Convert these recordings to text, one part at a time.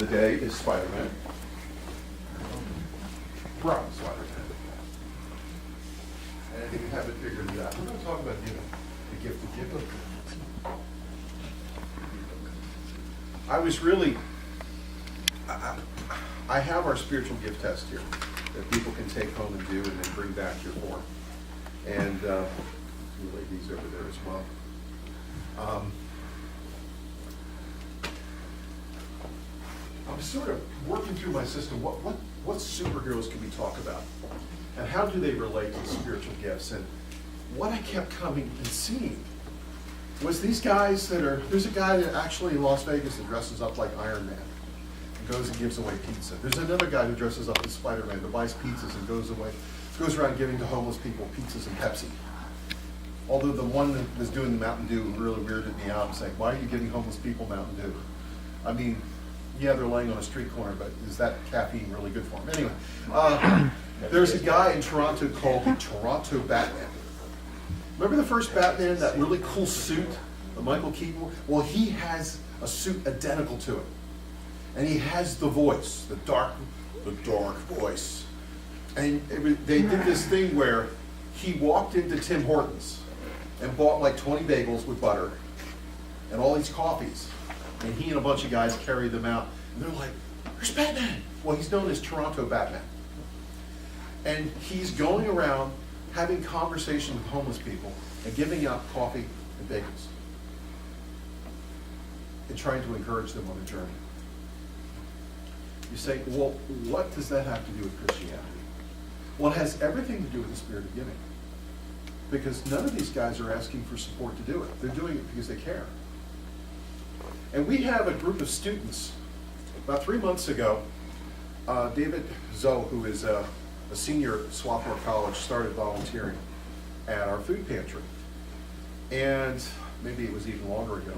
The day is Spider-Man. Brown Spider-Man. And I think we haven't figured it out. We're going to talk about giving. The gift of giving. I was really, I have our spiritual gift test here that people can take home and do and then bring back your form. And you lay these over there as well. I'm sort of working through my system. What superheroes can we talk about? And how do they relate to spiritual gifts? And what I kept coming and seeing was these guys that are, there's a guy that actually in Las Vegas that dresses up like Iron Man and goes and gives away pizza. There's another guy who dresses up as Spider-Man that buys pizzas and goes around giving to homeless people pizzas and Pepsi. Although the one that was doing the Mountain Dew really weirded me out and saying, why are you giving homeless people Mountain Dew? I mean, yeah, they're laying on a street corner, but is that caffeine really good for them? Anyway, there's a guy in Toronto called the Toronto Batman. Remember the first Batman, that really cool suit that Michael Keaton wore? Well, he has a suit identical to it. And he has the voice, the dark voice. And they did this thing where he walked into Tim Hortons and bought like 20 bagels with butter and all these coffees. And he and a bunch of guys carried them out. And they're like, "Where's Batman?" Well, he's known as Toronto Batman. And he's going around having conversation with homeless people and giving out coffee and bagels. And trying to encourage them on a journey. You say, well, what does that have to do with Christianity? Well, it has everything to do with the spirit of giving. Because none of these guys are asking for support to do it. They're doing it because they care. And we have a group of students. About 3 months ago, David Zoe, who is a senior at Swarthmore College, started volunteering at our food pantry. And maybe it was even longer ago.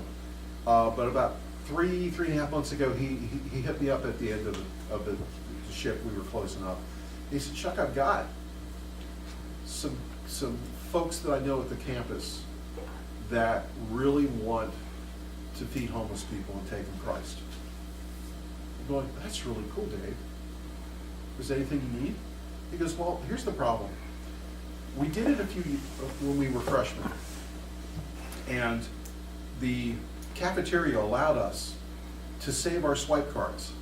But about three and a half months ago, he hit me up at the end of the shift. We were closing up. He said, "Chuck, I've got some folks that I know at the campus that really want to feed homeless people and take them to Christ." I'm going, "That's really cool, Dave. Is there anything you need?" He goes, "Well, here's the problem. We did it when we were freshmen. And the cafeteria allowed us to save our swipe cards.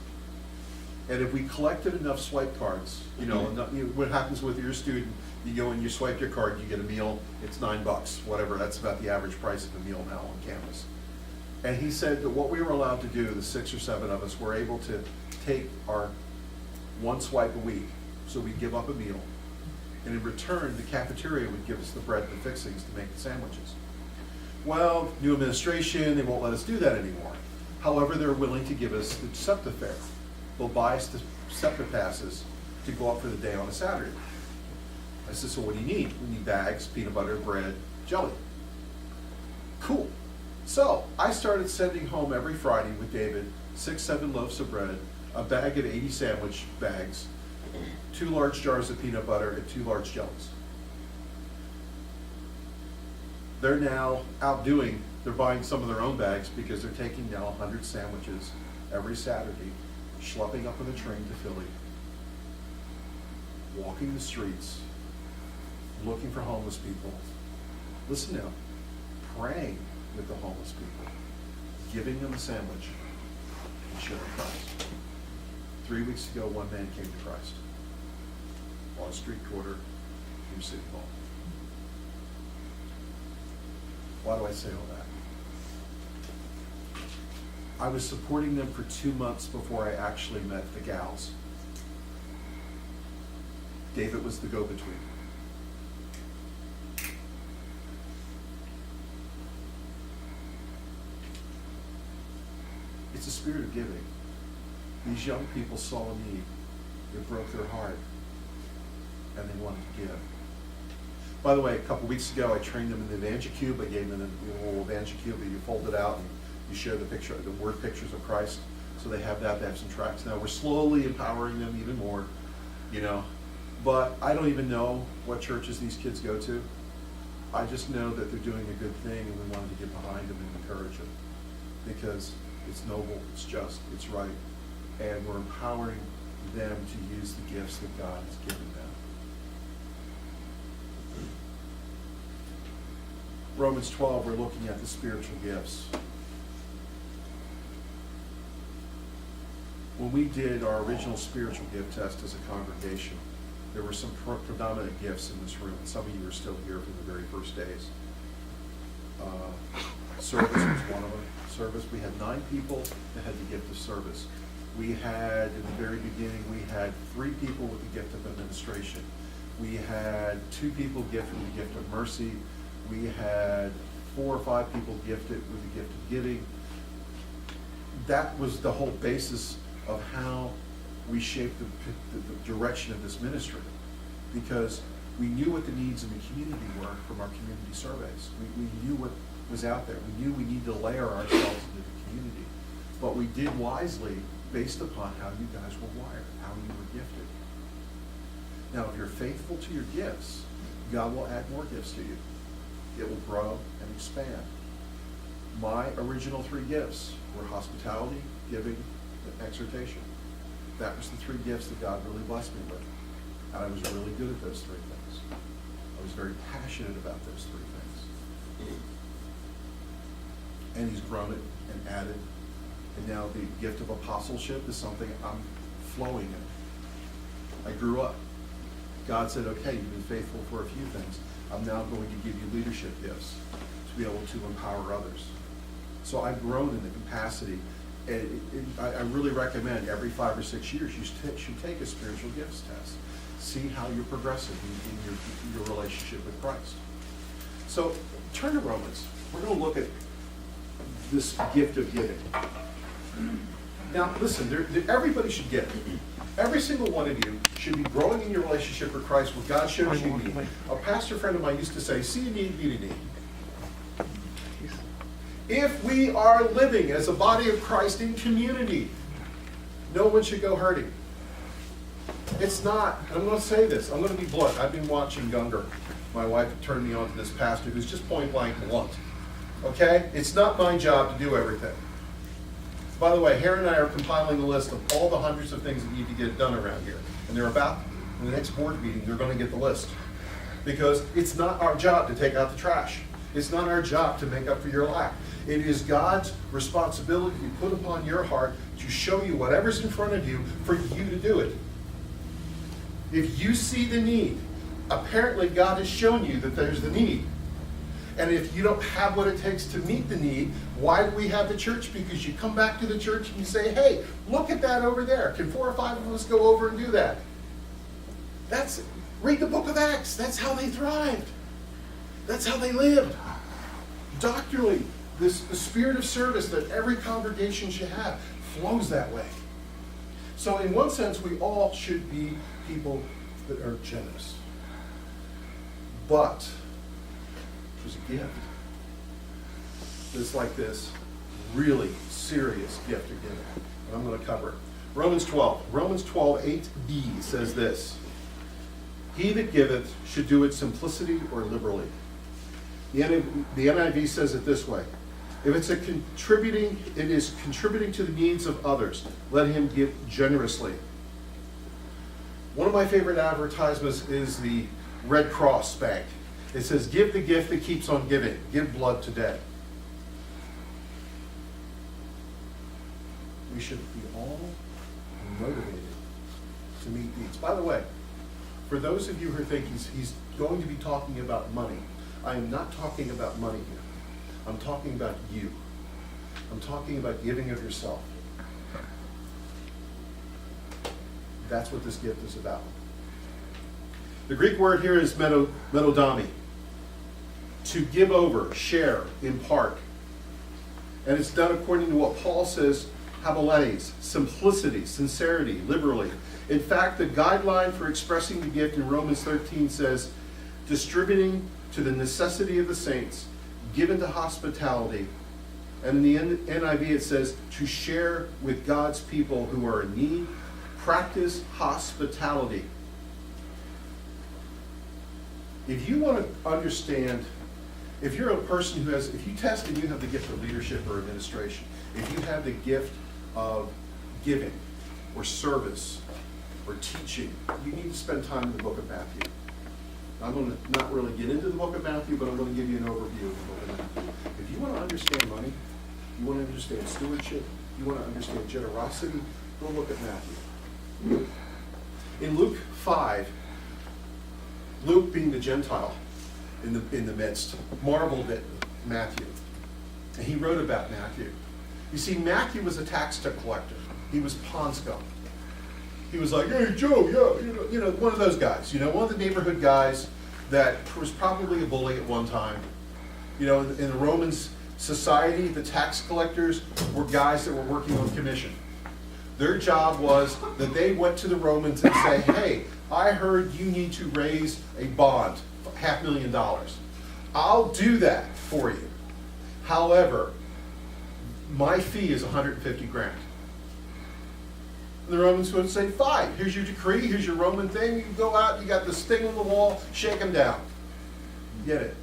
And if we collected enough swipe cards, what happens with your student, you go and you swipe your card, you get a meal, it's $9, whatever, that's about the average price of a meal now on campus." And he said that what we were allowed to do, the 6 or 7 of us, were able to take our one swipe a week, so we'd give up a meal. And in return, the cafeteria would give us the bread and the fixings to make the sandwiches. Well, new administration, they won't let us do that anymore. However, they're willing to give us the SEPTA fare. They'll buy us the SEPTA passes to go up for the day on a Saturday. I said, "So what do you need?" "We need bags, peanut butter, bread, jelly." Cool. So I started sending home every Friday with David 6, 7 loaves of bread, a bag of 80 sandwich bags, 2 large jars of peanut butter, and 2 large jellies. They're now they're buying some of their own bags because they're taking now 100 sandwiches every Saturday, schlepping up on the train to Philly, walking the streets, looking for homeless people. Listen now, praying with the homeless people, giving them a sandwich, and sharing Christ. 3 weeks ago, one man came to Christ on a street corner from City Hall. Why do I say all that? I was supporting them for 2 months before I actually met the gals. David was the go-between. It's a spirit of giving. These young people saw a need. It broke their heart. And they wanted to give. By the way, a couple weeks ago, I trained them in the EvangeCube. I gave them a little EvangeCube that you fold it out and you share the word pictures of Christ. So they have that. They have some tracts now. We're slowly empowering them even more, But I don't even know what churches these kids go to. I just know that they're doing a good thing, and we wanted to get behind them and encourage them. Because it's noble, it's just, it's right. and we're empowering them to use the gifts that God has given them. Romans 12, we're looking at the spiritual gifts. When we did our original spiritual gift test as a congregation, there were some predominant gifts in this room. Some of you are still here from the very first days. Service was one of them. Service, we had 9 people that had the gift of service. We had, in the very beginning, we had 3 people with the gift of administration. We had 2 people gifted with the gift of mercy. We had 4 or 5 people gifted with the gift of giving. That was the whole basis of how we shaped the direction of this ministry, because we knew what the needs in the community were from our community surveys. We knew what was out there. We knew we needed to layer ourselves into the community. But we did wisely based upon how you guys were wired, how you were gifted. Now, if you're faithful to your gifts, God will add more gifts to you. It will grow and expand. My original 3 gifts were hospitality, giving, and exhortation. That was the 3 gifts that God really blessed me with. And I was really good at those 3 things. I was very passionate about those 3 things. And he's grown it and added. And now the gift of apostleship is something I'm flowing in. I grew up. God said, okay, you've been faithful for a few things. I'm now going to give you leadership gifts to be able to empower others. So I've grown in the capacity. And I really recommend every 5 or 6 years you should take a spiritual gifts test. See how you're progressing in your relationship with Christ. So turn to Romans. We're going to look at this gift of giving. Now listen, everybody should give. Every single one of you should be growing in your relationship with Christ where God shows you need. A pastor friend of mine used to say, see a need, meet a need. If we are living as a body of Christ in community, no one should go hurting. It's not, and I'm going to say this, I'm going to be blunt. I've been watching Younger. My wife turned me on to this pastor who's just point blank blunt. Okay? It's not my job to do everything. By the way, Harry and I are compiling a list of all the hundreds of things that need to get done around here. And they're about, in the next board meeting, they're going to get the list. Because it's not our job to take out the trash. It's not our job to make up for your lack. It is God's responsibility to put upon your heart to show you whatever's in front of you for you to do it. If you see the need, apparently God has shown you that there's the need. And if you don't have what it takes to meet the need, why do we have the church? Because you come back to the church and you say, hey, look at that over there. Can 4 or 5 of us go over and do that? Read the book of Acts. That's how they thrived. That's how they lived. Doctrinally, the spirit of service that every congregation should have flows that way. So in one sense, we all should be people that are generous. But there's a gift that's like this really serious gift of giving. And I'm going to cover it. Romans 12, 8b says this. He that giveth should do it simplicity or liberally. The NIV says it this way. If it is contributing to the needs of others, let him give generously. One of my favorite advertisements is the Red Cross Bank. It says, give the gift that keeps on giving. Give blood today. We should be all motivated to meet needs. By the way, for those of you who think he's going to be talking about money, I am not talking about money here. I'm talking about you. I'm talking about giving of yourself. That's what this gift is about. The Greek word here is metodami. To give over, share, impart. And it's done according to what Paul says, haboletes, simplicity, sincerity, liberally. In fact, the guideline for expressing the gift in Romans 13 says, distributing to the necessity of the saints, given to hospitality. And in the NIV it says, to share with God's people who are in need, practice hospitality. If you want to understand, if you're a person who has, if you test and you have the gift of leadership or administration, if you have the gift of giving, or service or teaching, you need to spend time in the book of Matthew. I'm going to not really get into the book of Matthew, but I'm going to give you an overview of the book of Matthew. If you want to understand money, you want to understand stewardship, you want to understand generosity, go look at Matthew. In Luke 5, Luke, being the Gentile in the midst, marveled at Matthew. And he wrote about Matthew. You see, Matthew was a tax collector. He was pond scum. He was like, hey, Joe, yeah, one of those guys, one of the neighborhood guys that was probably a bully at one time. In the Roman society, the tax collectors were guys that were working on commission. Their job was that they went to the Romans and say, hey, I heard you need to raise a bond, $500,000. I'll do that for you. However, my fee is 150 grand. The Romans would say, fine, here's your decree, here's your Roman thing, you go out, you got this thing on the wall, shake them down. Get it?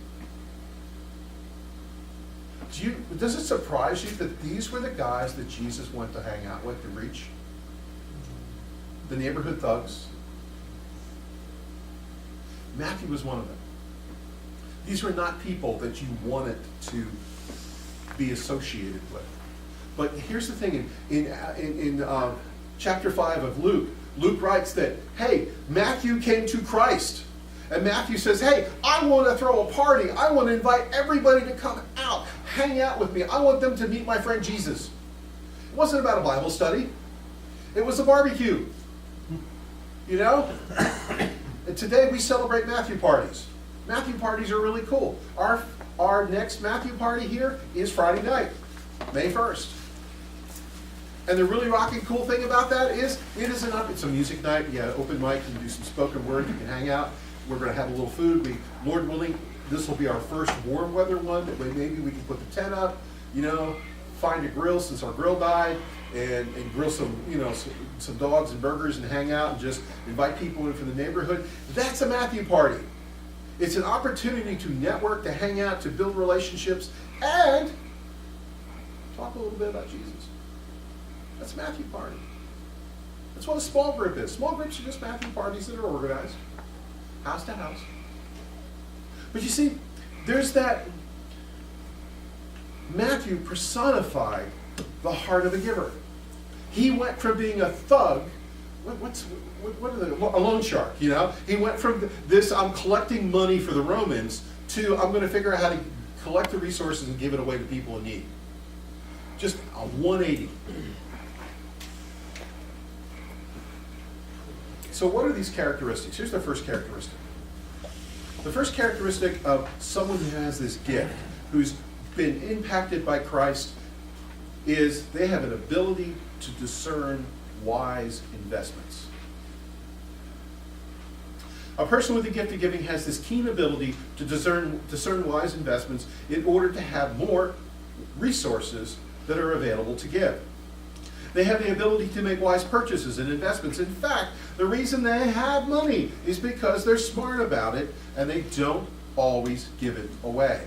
Does it surprise you that these were the guys that Jesus went to hang out with, to reach? The neighborhood thugs. Matthew was one of them. These were not people that you wanted to be associated with. But here's the thing, in chapter 5 of Luke, Luke writes that, hey, Matthew came to Christ. And Matthew says, hey, I want to throw a party. I want to invite everybody to come out, hang out with me. I want them to meet my friend Jesus. It wasn't about a Bible study. It was a barbecue. And today we celebrate Matthew parties. Matthew parties are really cool. Our next Matthew party here is Friday night, May 1st. And the really rocking cool thing about that is it's a music night. You got open mic, you can do some spoken word, you can hang out. We're going to have a little food. Lord willing, this will be our first warm weather one. Maybe we can put the tent up, find a grill since our grill died, and grill some dogs and burgers and hang out and just invite people in from the neighborhood. That's a Matthew party. It's an opportunity to network, to hang out, to build relationships, and talk a little bit about Jesus. That's a Matthew party. That's what a small group is. Small groups are just Matthew parties that are organized, house to house. But you see, there's that Matthew personified the heart of a giver. He went from being a thug, a loan shark, He went from this, I'm collecting money for the Romans, to I'm going to figure out how to collect the resources and give it away to people in need. Just a 180. So what are these characteristics? Here's the first characteristic. The first characteristic of someone who has this gift, who's been impacted by Christ, is they have an ability to discern wise investments. A person with the gift of giving has this keen ability to discern wise investments in order to have more resources that are available to give. They have the ability to make wise purchases and investments. In fact, the reason they have money is because they're smart about it and they don't always give it away.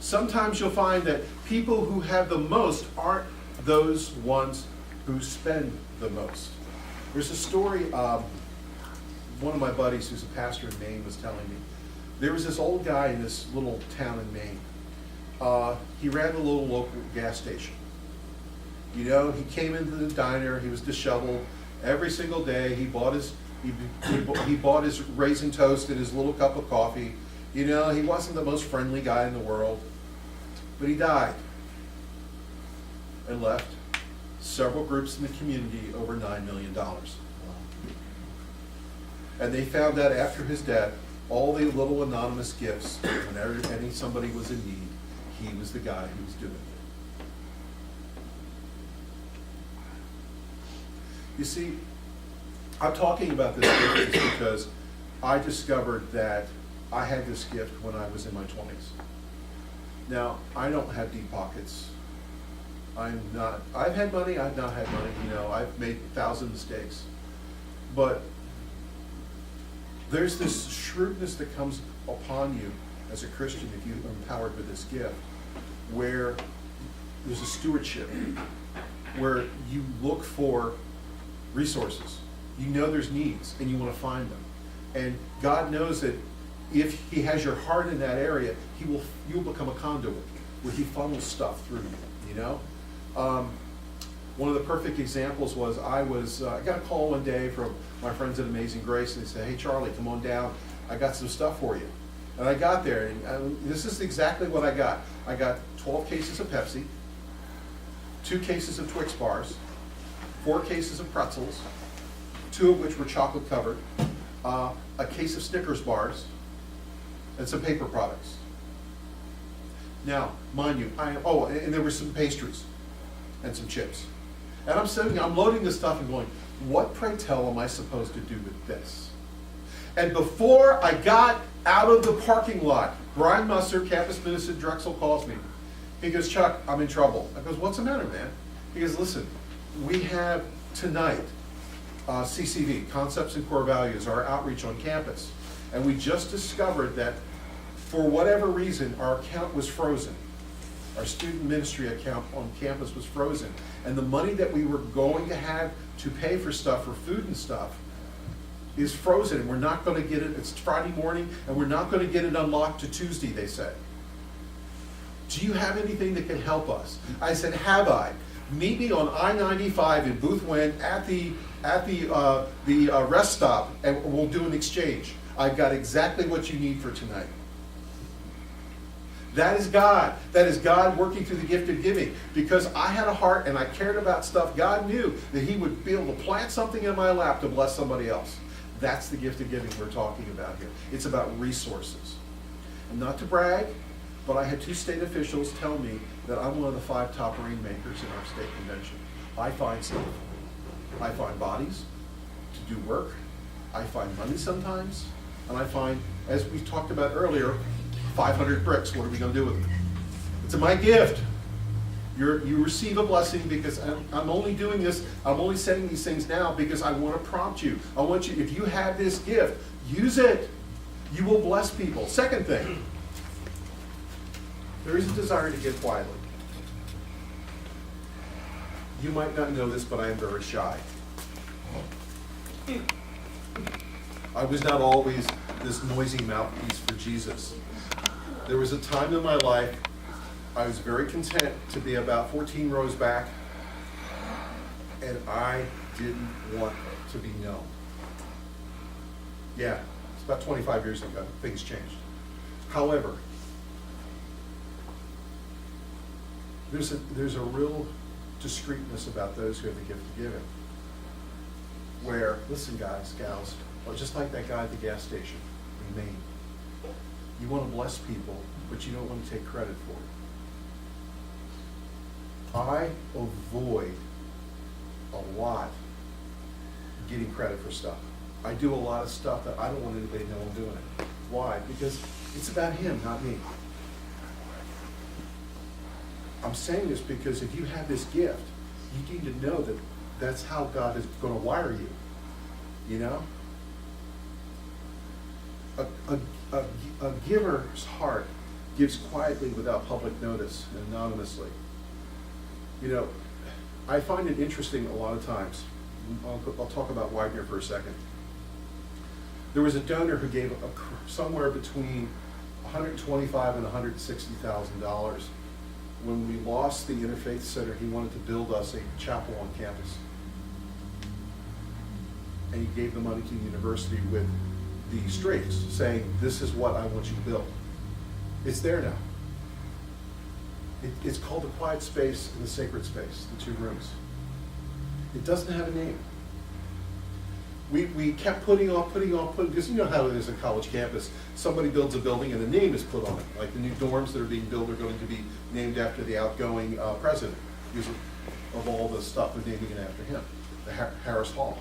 Sometimes you'll find that people who have the most aren't those ones who spend the most. There's a story, one of my buddies who's a pastor in Maine was telling me. There was this old guy in this little town in Maine. He ran a little local gas station. He came into the diner, he was disheveled. Every single day he bought his raisin toast and his little cup of coffee. He wasn't the most friendly guy in the world. But he died and left several groups in the community over $9 million. And they found out after his death, all the little anonymous gifts, whenever somebody was in need, he was the guy who was doing it. You see, I'm talking about this gift because I discovered that I had this gift when I was in my 20s. Now, I don't have deep pockets. I've had money, I've not had money, I've made 1,000 mistakes. But there's this shrewdness that comes upon you as a Christian if you're empowered with this gift, where there's a stewardship. where you look for resources. You know there's needs, and you want to find them. And God knows that if He has your heart in that area, you'll become a conduit where He funnels stuff through you. You know, one of the perfect examples was I got a call one day from my friends at Amazing Grace, and they said, "Hey Charlie, come on down. I got some stuff for you." And I got there, and this is exactly what I got. I got 12 cases of Pepsi, 2 cases of Twix bars, 4 cases of pretzels, 2 of which were chocolate covered, a case of Snickers bars, and some paper products. Now, mind you, and there were some pastries and some chips. And I'm loading this stuff and going, what, pray tell, am I supposed to do with this? And before I got out of the parking lot, Brian Musser, campus minister at Drexel, calls me. He goes, "Chuck, I'm in trouble." I goes, "What's the matter, man?" He goes, "Listen, we have tonight CCV, Concepts and Core Values, our outreach on campus. And we just discovered that for whatever reason, our account was frozen. Our student ministry account on campus was frozen. And the money that we were going to have to pay for stuff, for food and stuff, is frozen. And we're not going to get it. It's Friday morning, and we're not going to get it unlocked to Tuesday," they said. "Do you have anything that can help us?" I said, "Have I? Meet me on I-95 in Booth Wynn at the rest stop, and we'll do an exchange. I've got exactly what you need for tonight." That is God. That is God working through the gift of giving. Because I had a heart and I cared about stuff, God knew that He would be able to plant something in my lap to bless somebody else. That's the gift of giving we're talking about here. It's about resources. And not to brag, but I had 2 state officials tell me that I'm one of the 5 top rainmakers in our state convention. I find stuff. I find bodies to do work. I find money sometimes. And I find, as we talked about earlier, 500 bricks. What are we going to do with them? It's my gift. You receive a blessing because I'm only doing this, I'm only saying these things now because I want to prompt you. I want you, if you have this gift, use it. You will bless people. Second thing, there is a desire to give quietly. You might not know this, but I am very shy. I was not always this noisy mouthpiece for Jesus. There was a time in my life I was very content to be about 14 rows back, and I didn't want to be known. Yeah, it's about 25 years ago. Things changed. However, there's a real discreetness about those who have the gift of giving. Where, listen guys, gals, or just like that guy at the gas station in Maine. You want to bless people, but you don't want to take credit for it. I avoid a lot getting credit for stuff. I do a lot of stuff that I don't want anybody to know I'm doing it. Why? Because it's about Him, not me. I'm saying this because if you have this gift, you need to know that that's how God is going to wire you. You know? A giver's heart gives quietly without public notice and anonymously. You know, I find it interesting a lot of times. I'll talk about Widener for a second. There was a donor who gave somewhere between $125,000 and $160,000. When we lost the Interfaith Center, he wanted to build us a chapel on campus. And he gave the money to the university with the strings, saying, "This is what I want you to build." It's there now. It's called the quiet space and the sacred space, the 2 rooms. It doesn't have a name. We kept putting off, because you know how it is on college campus. Somebody builds a building and a name is put on it. Like the new dorms that are being built are going to be named after the outgoing president, because of all the stuff, they're naming it after him, the Harris Hall.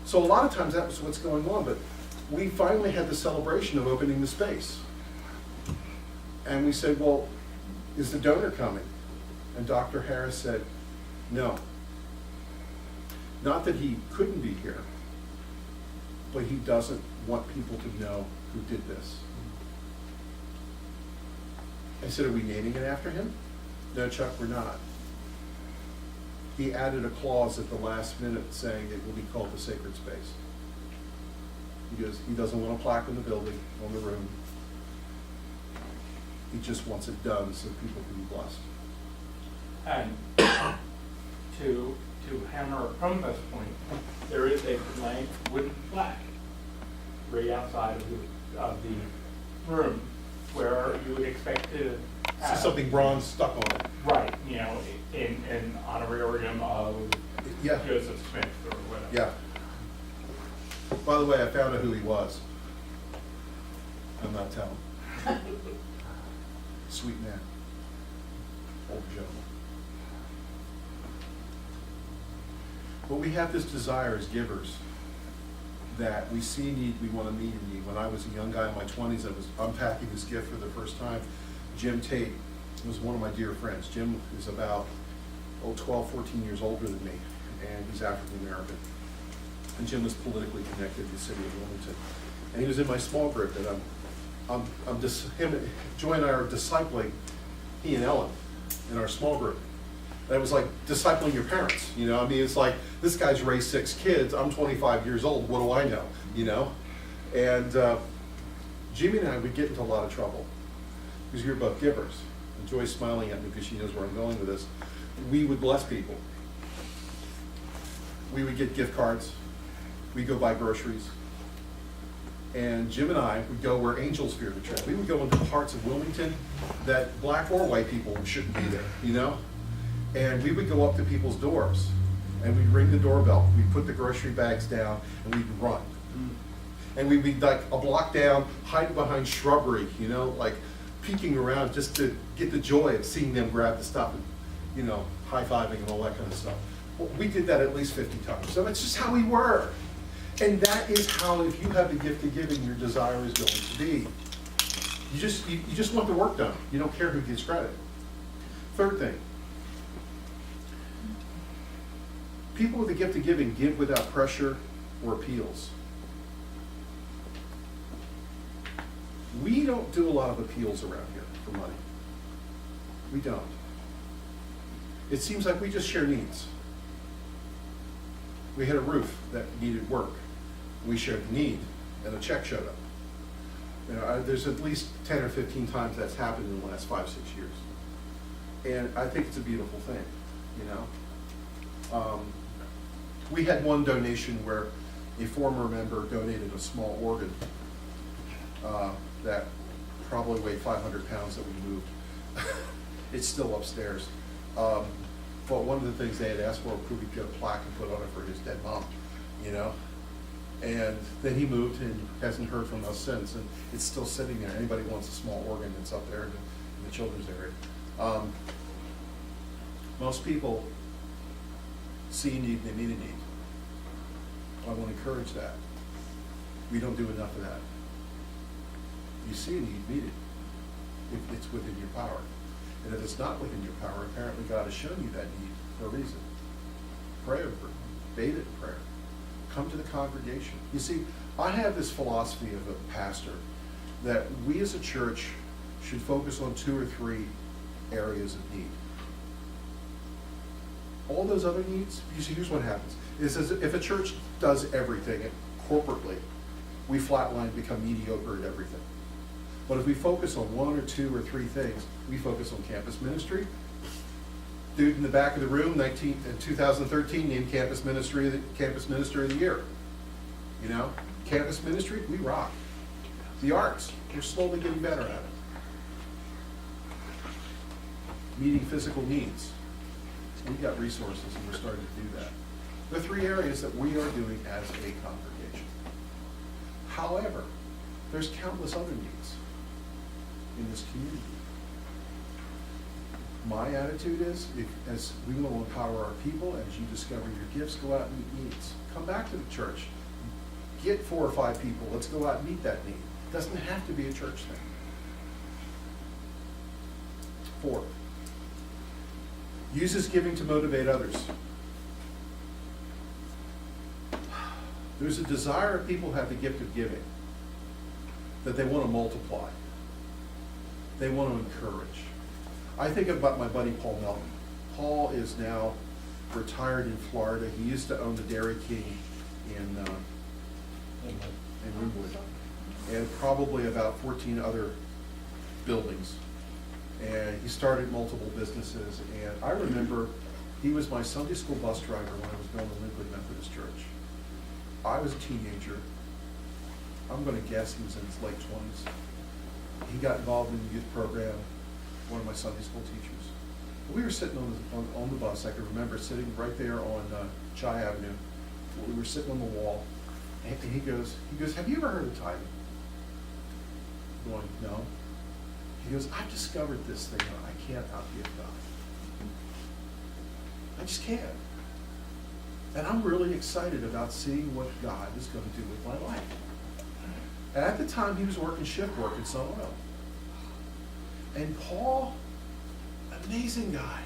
So a lot of times that was what's going on, but we finally had the celebration of opening the space. And we said, well, is the donor coming? And Dr. Harris said, no. Not that he couldn't be here, but he doesn't want people to know who did this. I said, are we naming it after him? No, Chuck, we're not. he added a clause at the last minute saying it will be called the sacred space. Because he doesn't want a plaque in the building, on the room. He just wants it done so people can be blessed. And to hammer home this point, there is a blank wooden plaque right outside of the room where you would expect to have Something bronze stuck on it. right, you know, in honorarium of Yeah. Joseph Smith or whatever. Yeah. By the way, I found out who he was. I'm not telling. Sweet man. Old gentleman. But we have this desire as givers that we see need, we want to meet a need. When I was a young guy in my 20s, I was unpacking this gift for the first time. Jim Tate was one of my dear friends. Jim is about 12, 14 years older than me, and he's African American. And Jim was politically connected to the city of Wilmington. And he was in my small group that Joy and I are discipling he and Ellen in our small group. That was like discipling your parents, you know? I mean, it's like, this guy's raised 6 kids, I'm 25 years old, what do I know, you know? And Jimmy and I would get into a lot of trouble because we were both givers. And Joy's smiling at me because she knows where I'm going with this. We would bless people. We would get gift cards. We'd go buy groceries. And Jim and I would go where angels fear the tread. We would go into parts of Wilmington that black or white people shouldn't be there, you know? And we would go up to people's doors and we'd ring the doorbell. We'd put the grocery bags down and we'd run. And we'd be like a block down, hiding behind shrubbery, you know, like peeking around just to get the joy of seeing them grab the stuff and, you know, high-fiving and all that kind of stuff. Well, we did that at least 50 times. So it's just how we were. And that is how, if you have the gift of giving, your desire is going to be. You just want the work done. You don't care who gets credit. Third thing. People with the gift of giving give without pressure or appeals. We don't do a lot of appeals around here for money. We don't. It seems like we just share needs. We had a roof that needed work. We shared the need, and a check showed up. You know, there's at least 10 or 15 times that's happened in the last 5, 6 years. And I think it's a beautiful thing, you know. We had one donation where a former member donated a small organ that probably weighed 500 pounds that we moved. It's still upstairs. But one of the things they had asked for, could we get a plaque and put on it for his dead mom, you know? And then he moved and hasn't heard from us since, and it's still sitting there. Anybody wants a small organ, it's up there in the children's area. Most people see a need, they meet a need. I want to encourage that. We don't do enough of that. You see a need, meet it. If it's within your power. And if it's not within your power, apparently God has shown you that need for a reason. Pray over it. Bathe it in prayer. Come to the congregation. You see, I have this philosophy of a pastor that we as a church should focus on 2 or 3 areas of need. All those other needs, you see, here's what happens. Is if a church does everything corporately, we flatline, become mediocre at everything. But if we focus on 1 or 2 or 3 things, we focus on campus ministry. Dude in the back of the room, in 2013, named Campus Minister of the Year. You know, campus ministry, we rock. The arts, we're slowly getting better at it. Meeting physical needs. We've got resources and we're starting to do that. The 3 areas that we are doing as a congregation. However, there's countless other needs in this community. My attitude is, as we want to empower our people, as you discover your gifts, go out and meet needs. Come back to the church. Get 4 or 5 people. Let's go out and meet that need. It doesn't have to be a church thing. 4, uses giving to motivate others. There's a desire of people who have the gift of giving that they want to multiply. They want to encourage. I think about my buddy Paul Melton. Paul is now retired in Florida. He used to own the Dairy King in Wynwood, and probably about 14 other buildings. And he started multiple businesses, and I remember he was my Sunday school bus driver when I was going to Lincoln Methodist Church. I was a teenager. I'm going to guess he was in his late 20s. He got involved in the youth program, one of my Sunday school teachers. We were sitting on the bus. I can remember sitting right there on Chi Avenue. We were sitting on the wall, and he goes, "Have you ever heard of tithing?" I'm going, "No." He goes, "I've discovered this thing. I can't outgive God. I just can't. And I'm really excited about seeing what God is going to do with my life." And at the time, he was working shift work in Sun Oil. And Paul, amazing guy.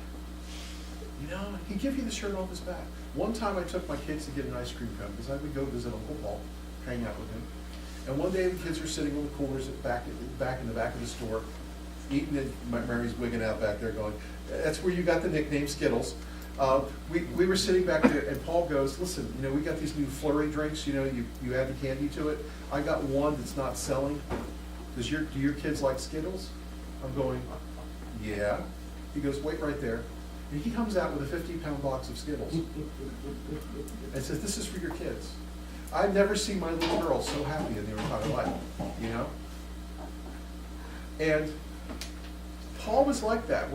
You know, he'd give you the shirt off his back. One time I took my kids to get an ice cream cone because I would go visit Uncle Paul, hang out with him. And one day the kids were sitting on the coolers in the back of the store, eating it. Mary's wigging out back there going, "That's where you got the nickname Skittles." We were sitting back there, and Paul goes, "Listen, you know, we got these new flurry drinks, you know, you add the candy to it. I got one that's not selling. Do your kids like Skittles?" I'm going, "Yeah." He goes, "Wait right there." And he comes out with a 50-pound box of Skittles and says, "This is for your kids." I've never seen my little girl so happy in their entire life, you know? And Paul was like that.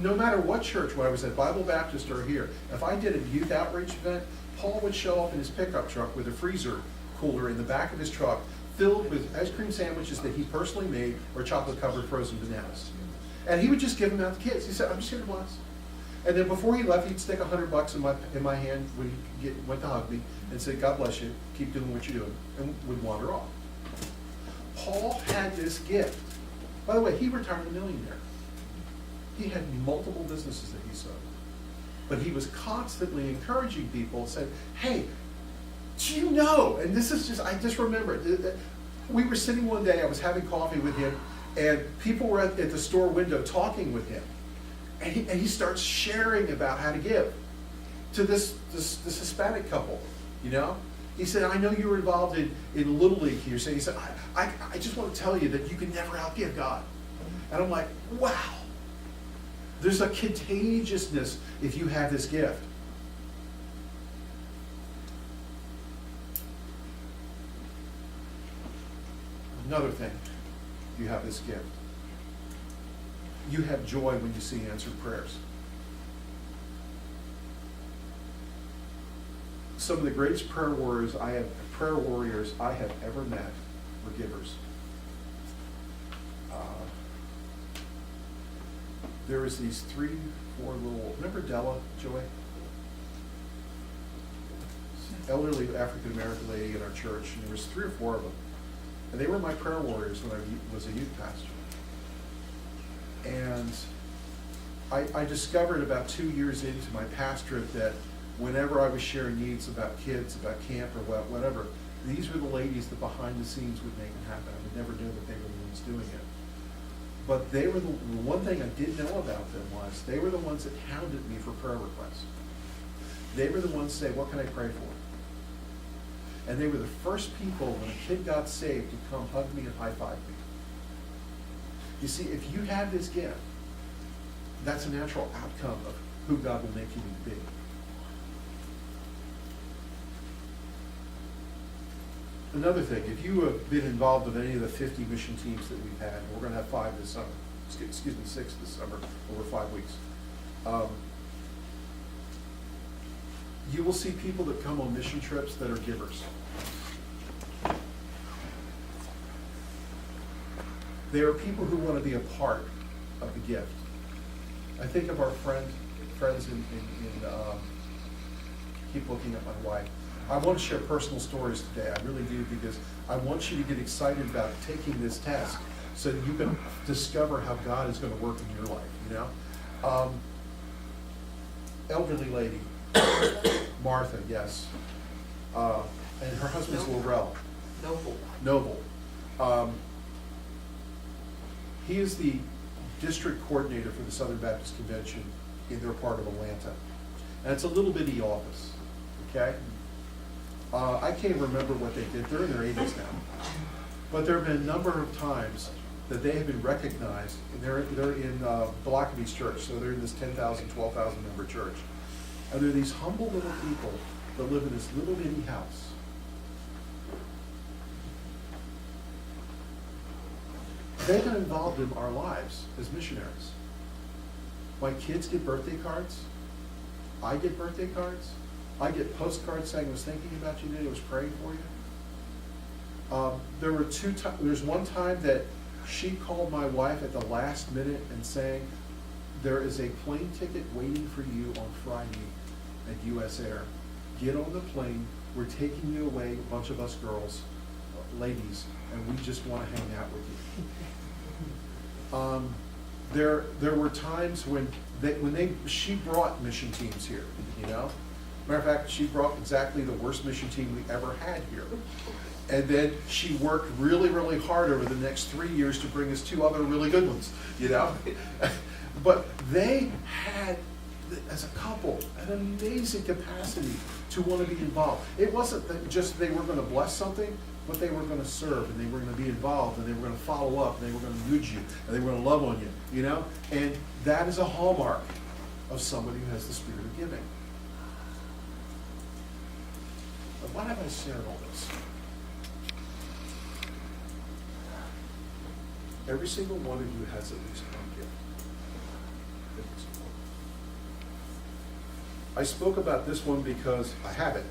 No matter what church, when I was at Bible Baptist or here, if I did a youth outreach event, Paul would show up in his pickup truck with a freezer cooler in the back of his truck filled with ice cream sandwiches that he personally made or chocolate-covered frozen bananas. And he would just give them out to kids. He said, "I'm just here to bless." And then before he left, he'd stick $100 in my hand when he went to hug me and say, "God bless you, keep doing what you're doing," and would wander off. Paul had this gift. By the way, he retired a millionaire. He had multiple businesses that he sold. But he was constantly encouraging people and said, "Hey, do you know?" And this is just, I just remember it. We were sitting one day, I was having coffee with him, and people were at the store window talking with him. And he starts sharing about how to give to this Hispanic couple, you know? He said, "I know you were involved in Little League here." So he said, I just want to tell you that you can never outgive God." And I'm like, wow. There's a contagiousness if you have this gift. Another thing, you have this gift. You have joy when you see answered prayers. Some of the greatest prayer warriors I have ever met were givers. There was these 3, 4 little, remember Della, Joy? Elderly African-American lady in our church, and there was 3 or 4 of them. And they were my prayer warriors when I was a youth pastor. And I discovered about 2 years into my pastorate that whenever I was sharing needs about kids, about camp or whatever, these were the ladies that behind the scenes would make it happen. I would never know that they were the ones doing it. But they were the one thing I did know about them was they were the ones that hounded me for prayer requests. They were the ones that say, "What can I pray for?" And they were the first people when a kid got saved to come hug me and high-five me. You see, if you have this gift, that's a natural outcome of who God will make you to be. Another thing, if you have been involved in any of the 50 mission teams that we've had, we're going to have 5 this summer, 6 this summer, over 5 weeks. You will see people that come on mission trips that are givers. They are people who want to be a part of the gift. I think of our friends in keep looking at my wife. I want to share personal stories today. I really do, because I want you to get excited about taking this test so that you can discover how God is going to work in your life, you know? Elderly lady, Martha, yes. And her husband's Laurel. Noble. He is the district coordinator for the Southern Baptist Convention in their part of Atlanta. And it's a little bitty office, okay? I can't remember what they did. They're in their 80s now. But there have been a number of times that they have been recognized. And they're in Blockaby's church, so they're in this 10,000, 12,000 member church. And they're these humble little people that live in this little bitty house. They've been involved in our lives as missionaries. My kids get birthday cards. I get birthday cards. I get postcards saying, I was thinking about you today, I was praying for you. There were there's one time that she called my wife at the last minute and saying, there is a plane ticket waiting for you on Friday at US Air. Get on the plane, we're taking you away, a bunch of us girls, ladies, and we just want to hang out with you. There were times when she brought mission teams here, you know? Matter of fact, she brought exactly the worst mission team we ever had here. And then she worked really, really hard over the next 3 years to bring us 2 other really good ones, you know? But they had, as a couple, an amazing capacity to want to be involved. It wasn't that just they were going to bless something, but they were going to serve, and they were going to be involved, and they were going to follow up, and they were going to nudge you, and they were going to love on you, you know? And that is a hallmark of somebody who has the spirit of giving. But why have I shared all this? Every single one of you has at least one gift. I spoke about this one because I have it.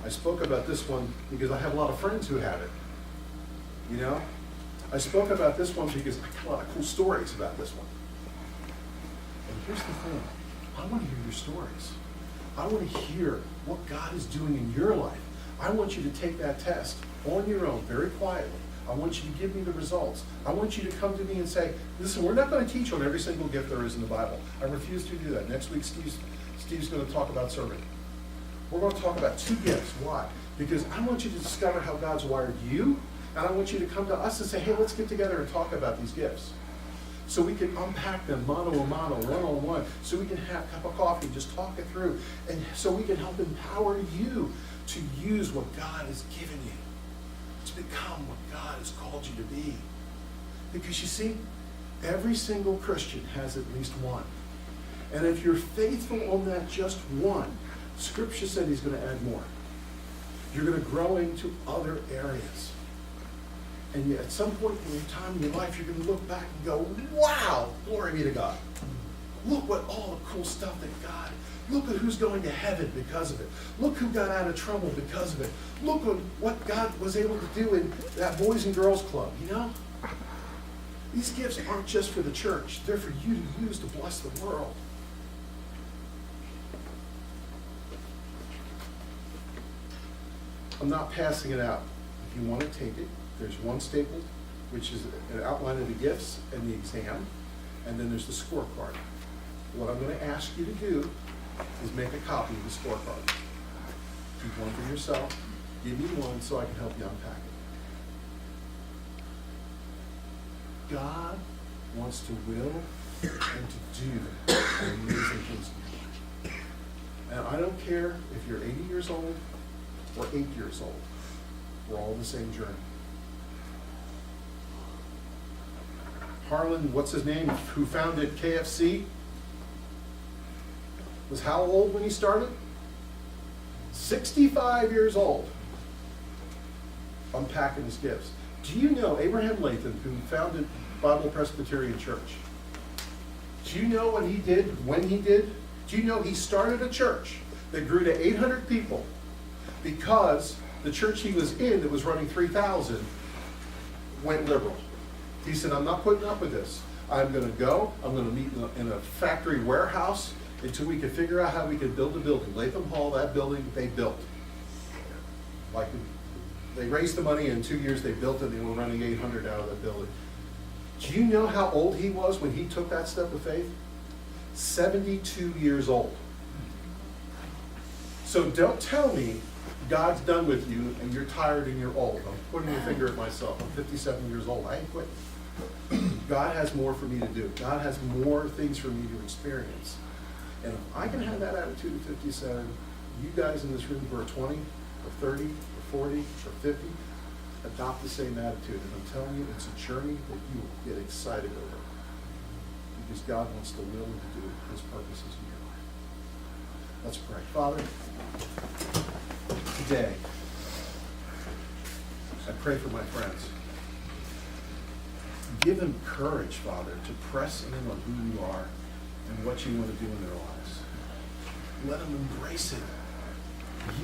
I spoke about this one because I have a lot of friends who have it. You know? I spoke about this one because I got a lot of cool stories about this one. And here's the thing. I want to hear your stories. I want to hear what God is doing in your life. I want you to take that test on your own, very quietly. I want you to give me the results. I want you to come to me and say, listen, we're not going to teach on every single gift there is in the Bible. I refuse to do that. Next week, Steve's going to talk about serving. We're going to talk about 2 gifts. Why? Because I want you to discover how God's wired you, and I want you to come to us and say, hey, let's get together and talk about these gifts. So we can unpack them mano a mano, one-on-one, so we can have a cup of coffee and just talk it through, and so we can help empower you to use what God has given you, to become what God has called you to be. Because you see, every single Christian has at least one. And if you're faithful on that just one, Scripture said he's going to add more. You're going to grow into other areas. And yet at some point in your time in your life, you're going to look back and go, wow, glory be to God. Look what all the cool stuff that God, look at who's going to heaven because of it. Look who got out of trouble because of it. Look at what God was able to do in that Boys and Girls Club, you know? These gifts aren't just for the church. They're for you to use to bless the world. I'm not passing it out. If you want to take it, there's one stapled, which is an outline of the gifts and the exam, and then there's the scorecard. What I'm going to ask you to do is make a copy of the scorecard. Keep one for yourself. Give me one so I can help you unpack it. God wants to will and to do amazing things in your life. And I don't care if you're 80 years old or 8 years old. We're all on the same journey. Harlan, what's his name, who founded KFC, was how old when he started? 65 years old. Unpacking his gifts. Do you know Abraham Latham, who founded Bible Presbyterian Church? Do you know what he did when he did? Do you know he started a church that grew to 800 people because the church he was in that was running 3,000 went liberal. He said, I'm not putting up with this. I'm going to go, I'm going to meet in a factory warehouse until we can figure out how we can build a building. Latham Hall, that building, they built. Like, they raised the money, and in 2 years they built it, and they were running 800 out of the building. Do you know how old he was when he took that step of faith? 72 years old. So don't tell me God's done with you and you're tired and you're old. I'm pointing a finger at myself. I'm 57 years old. I ain't quitting. God has more for me to do. God has more things for me to experience. And if I can have that attitude at 57, you guys in this room who are 20 or 30 or 40 or 50, adopt the same attitude. And I'm telling you, it's a journey that you will get excited over. Because God wants to will and to do His purposes in your life. Let's pray. Father, today, I pray for my friends. Give them courage, Father, to press in on who you are and what you want to do in their lives. Let them embrace it.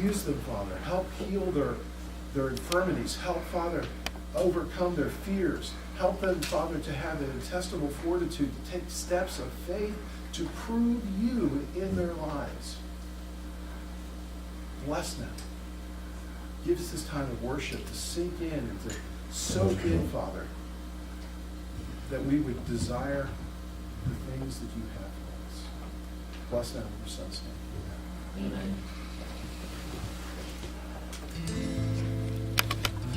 Use them, Father. Help heal their infirmities. Help, Father, overcome their fears. Help them, Father, to have an intestinal fortitude, to take steps of faith to prove you in their lives. Bless them. Give us this time of worship to sink in and to soak in, Father, that we would desire the things that you have for us. Bless them in your Son's name. Amen.